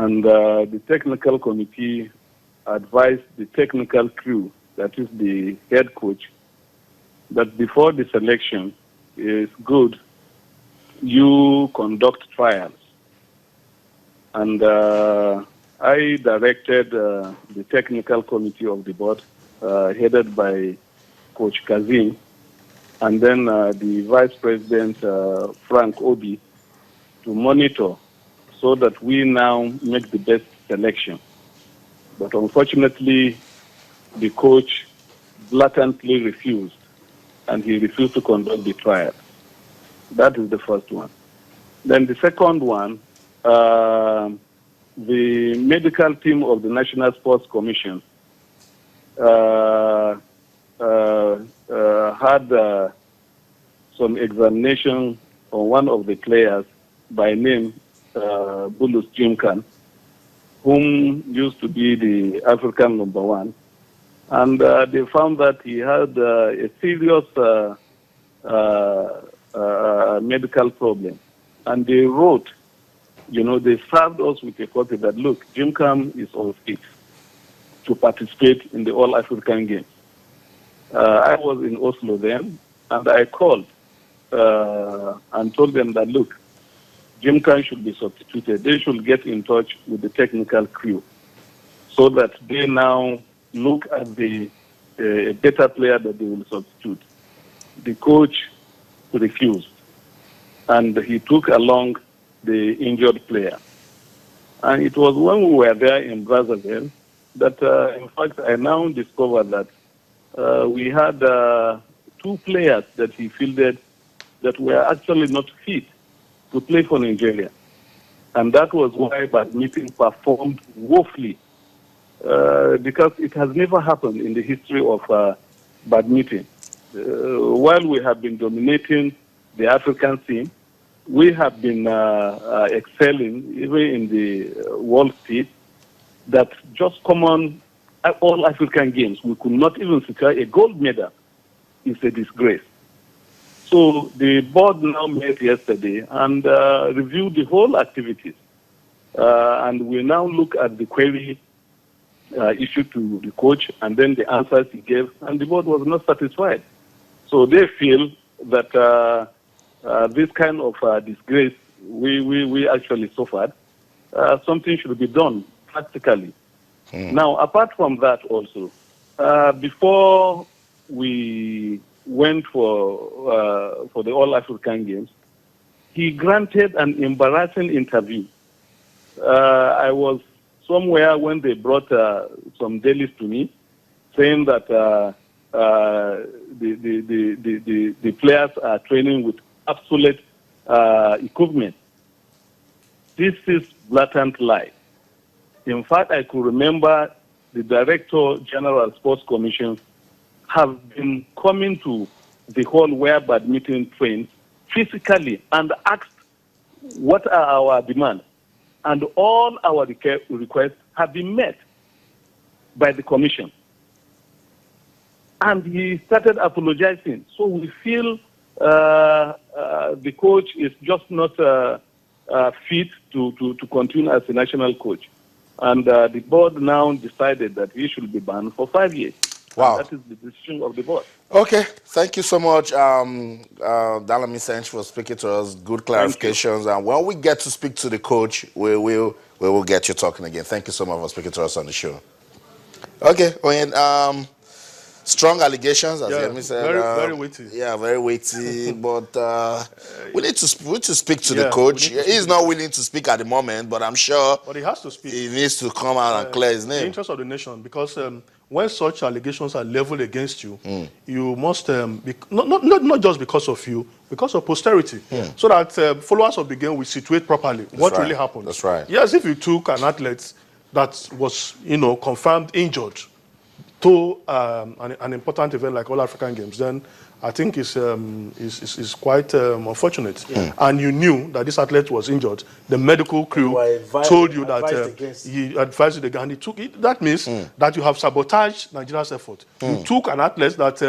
And the technical committee advised the technical crew, that is the head coach, that before the selection is good, you conduct trials. And I directed the technical committee of the board, headed by Coach Kazim, and then the Vice President, Frank Obi, to monitor so that we now make the best selection. But unfortunately, the coach blatantly refused, and he refused to conduct the trial. That is the first one. Then the second one, the medical team of the National Sports Commission had some examination on one of the players by name Bulus Jimkan, whom used to be the African #1. And they found that he had a serious medical problem. And they wrote, they served us with a copy that, look, Jimkan is unfit to participate in the All-African Games. I was in Oslo then, and I called and told them that, look, Jimkan should be substituted. They should get in touch with the technical crew so that they now look at the better player that they will substitute. The coach refused, and he took along the injured player. And it was when we were there in Brazzaville that, in fact, I now discovered that we had 2 players that he fielded that were actually not fit to play for Nigeria. And that was why Badminton performed woefully, because it has never happened in the history of Badminton. While we have been dominating the African scene, we have been excelling even in the world stage, that just common all African games, we could not even secure a gold medal. It's a disgrace. So the board now met yesterday and reviewed the whole activities. And we now look at the query issued to the coach and then the answers he gave, and the board was not satisfied. So they feel that this kind of disgrace we actually suffered, something should be done practically. Now, apart from that also, before we went for the All-African Games, he granted an embarrassing interview. I was somewhere when they brought some dailies to me, saying that the players are training with obsolete equipment. This is blatant lie. In fact, I could remember the Director General Sports Commission have been coming to the hall where Badminton trains physically and asked what are our demands. And all our requests have been met by the commission. And he started apologizing. So we feel the coach is just not fit to continue as a national coach. And the board now decided that he should be banned for 5 years. Wow. And that is the decision of the board. Okay. Thank you so much, Dalami Senchi, for speaking to us. Good clarifications. And when we get to speak to the coach, we will get you talking again. Thank you so much for speaking to us on the show. Okay. Strong allegations, as Yemi said. Very weighty. Yeah, very weighty. But we need to speak to the coach. He's not willing to speak at the moment, but I'm sure but he has to speak. He needs to come out and clear his name. In the interest of the nation, because when such allegations are leveled against you, you must, not just because of you, because of posterity, so that followers of the game will situate properly what really happened. That's right. Yes, if you took an athlete that was, confirmed injured to an important event like All African Games, then I think it's quite unfortunate. And you knew that this athlete was injured. The medical crew told you that he advised you and he took it. That means that you have sabotaged Nigeria's effort. You took an athlete that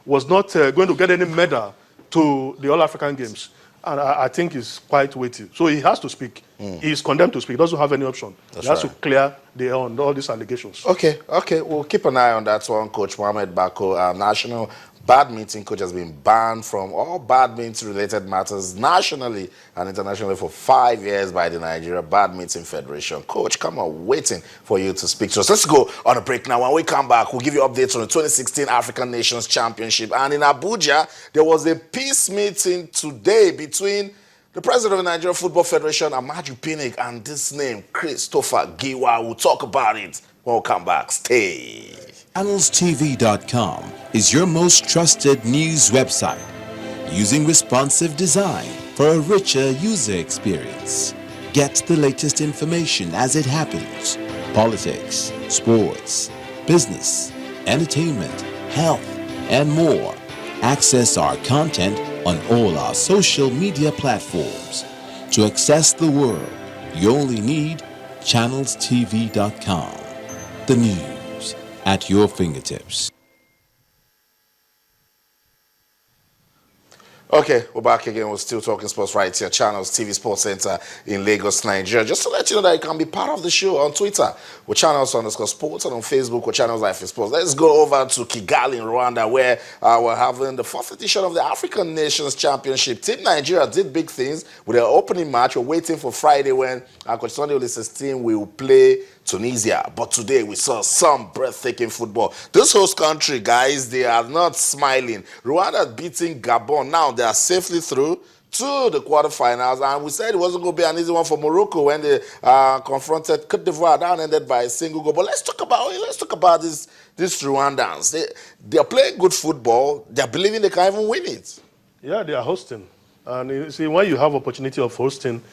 was not going to get any medal to the All African Games. And I think it's quite weighty. So he has to speak. He's condemned to speak. He doesn't have any option. He has to clear the air on all these allegations. Okay. We'll keep an eye on that one. Coach Mohamed Bako, our national badminton coach, has been banned from all badminton-related matters nationally and internationally for 5 years by the Nigeria Badminton Federation. Coach, come on, waiting for you to speak to us. Let's go on a break now. When we come back, we'll give you updates on the 2016 African Nations Championship. And in Abuja, there was a peace meeting today between the president of the Nigeria Football Federation, Amaju Pinnick, and this name, Christopher Giwa. We'll talk about it when we come back. Stay. ChannelsTV.com is your most trusted news website, using responsive design for a richer user experience. Get the latest information as it happens: politics, sports, business, entertainment, health, and more. Access our content on all our social media platforms. To access the world, you only need ChannelsTV.com. The news at your fingertips. Okay, we're back again. We're still talking sports right here, Channels TV Sports Center in Lagos, Nigeria. Just to let you know that you can be part of the show on Twitter with Channels_sports, and on Facebook with Channels Life in Sports. Let's go over to Kigali in Rwanda, where we're having the 4th edition of the African Nations Championship. Team Nigeria did big things with their opening match. We're waiting for Friday when Coach Sunday Olise's team will play Tunisia. But today we saw some breathtaking football. This host country, guys, they are not smiling. Rwanda beating Gabon. Now they are safely through to the quarterfinals, and we said it wasn't going to be an easy one for Morocco when they confronted Cote d'Ivoire. That ended by a single goal. But let's talk about these Rwandans. They are playing good football. They are believing they can even win it. Yeah, they are hosting. And you see, when you have opportunity of hosting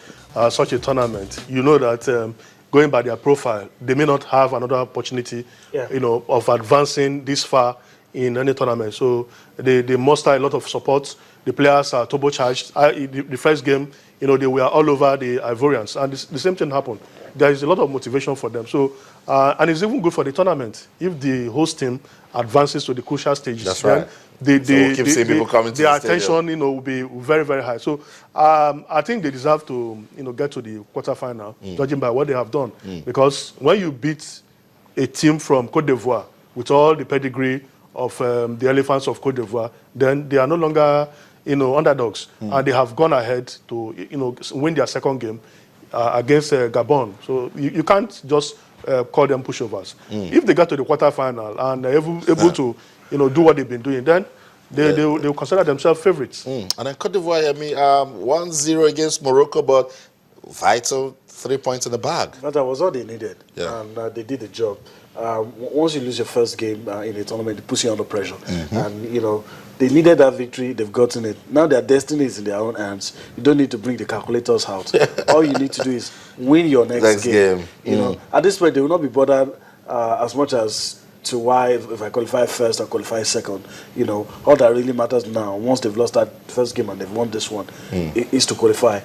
such a tournament, you know that going by their profile, they may not have another opportunity, of advancing this far in any tournament. So they muster a lot of support. The players are turbocharged. The first game, they were all over the Ivorians, and the same thing happened. There is a lot of motivation for them. So, and it's even good for the tournament if the host team advances to the crucial stages. That's right. Their the attention, will be very, very high. So I think they deserve to, get to the quarterfinal, judging by what they have done. Because when you beat a team from Cote d'Ivoire with all the pedigree of the Elephants of Cote d'Ivoire, then they are no longer, underdogs, and they have gone ahead to, win their second game against Gabon. So you can't just call them pushovers. If they get to the quarterfinal and are able to, do what they've been doing, then they'll consider themselves favorites. And then Cote d'Ivoire, 1-0 against Morocco, but vital 3 points in the bag. That was all they needed, and they did the job. Once you lose your first game in a tournament, it puts you under pressure. And, they needed that victory. They've gotten it. Now their destiny is in their own hands. You don't need to bring the calculators out. All you need to do is win your next game. At this point, they will not be bothered as much as to why if I qualify first or qualify second. All that really matters now, once they've lost that first game and they've won this one, is to qualify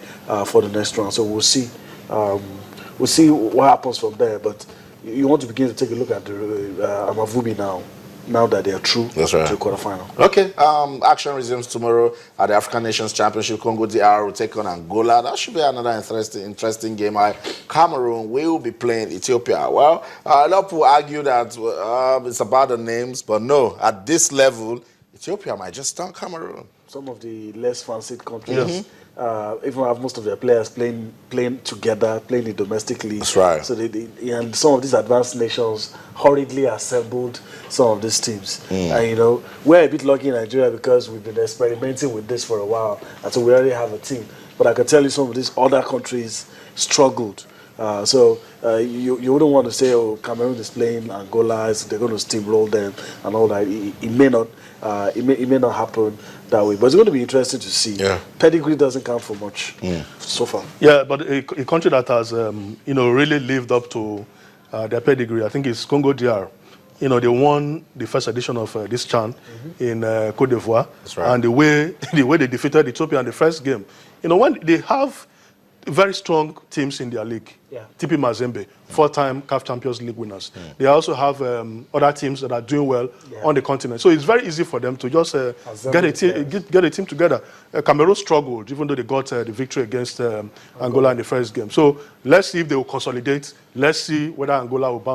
for the next round. So we'll see. We'll see what happens from there. But you want to begin to take a look at the Amavubi now that they are through to the quarterfinal. Okay, action resumes tomorrow at the African Nations Championship. Congo DR will take on Angola. That should be another interesting game. Cameroon will be playing Ethiopia. Well, a lot of people argue that it's about the names, but no, at this level, Ethiopia might just stun Cameroon. Some of the less fancied countries even have most of their players playing together, playing in domestic league. That's right. So and some of these advanced nations hurriedly assembled some of these teams. And we're a bit lucky in Nigeria because we've been experimenting with this for a while, and so we already have a team. But I can tell you some of these other countries struggled. So you wouldn't want to say, oh, Cameroon is playing Angola, they're going to steamroll them and all that. It may not. It may not happen that way, but it's going to be interesting to see. Pedigree doesn't count for much so far. Yeah, but a country that has really lived up to their pedigree, I think, is Congo DR. They won the first edition of this CHAN in Cote d'Ivoire, and the way they defeated Ethiopia in the first game. When they have very strong teams in their league. Yeah. TP Mazembe, 4-time CAF Champions League winners. They also have other teams that are doing well on the continent. So it's very easy for them to just get a team together. Cameroon struggled, even though they got the victory against Angola in the first game. So let's see if they will consolidate. Let's see whether Angola will bounce.